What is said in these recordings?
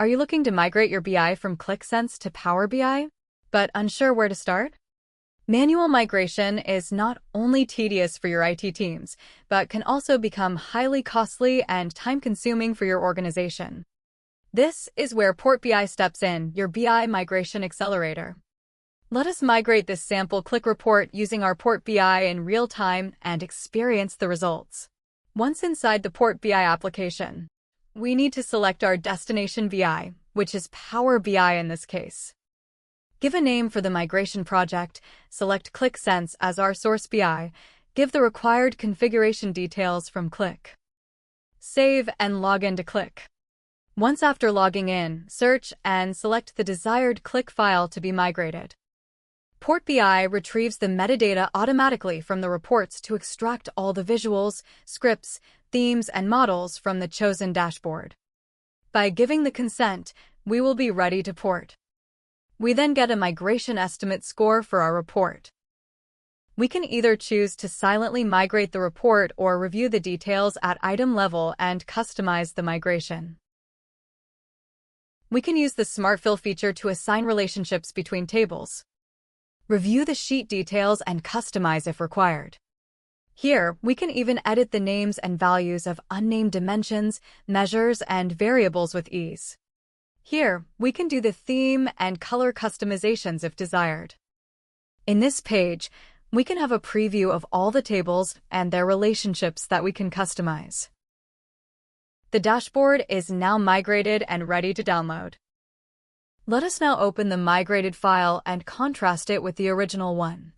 Are you looking to migrate your BI from Qlik Sense to Power BI, but unsure where to start? Manual migration is not only tedious for your IT teams, but can also become highly costly and time-consuming for your organization. This is where Port BI steps in, your BI migration accelerator. Let us migrate this sample Qlik report using our Port BI in real time and experience the results. Once inside the Port BI application, we need to select our destination BI, which is Power BI in this case. Give a name for the migration project, select Qlik Sense as our source BI, give the required configuration details from Qlik. Save and log into Qlik. Once after logging in, search and select the desired Qlik file to be migrated. Port BI retrieves the metadata automatically from the reports to extract all the visuals, scripts, themes, and models from the chosen dashboard. By giving the consent, we will be ready to port. We then get a migration estimate score for our report. We can either choose to silently migrate the report or review the details at item level and customize the migration. We can use the Smart Fill feature to assign relationships between tables. Review the sheet details and customize if required. Here, we can even edit the names and values of unnamed dimensions, measures, and variables with ease. Here, we can do the theme and color customizations if desired. In this page, we can have a preview of all the tables and their relationships that we can customize. The dashboard is now migrated and ready to download. Let us now open the migrated file and contrast it with the original one.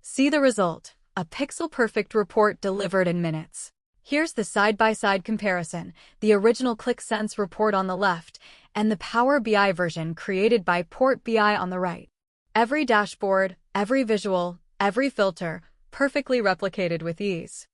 See the result, a pixel-perfect report delivered in minutes. Here's the side-by-side comparison, the original Qlik Sense report on the left and the Power BI version created by Port BI on the right. Every dashboard, every visual, every filter, perfectly replicated with ease.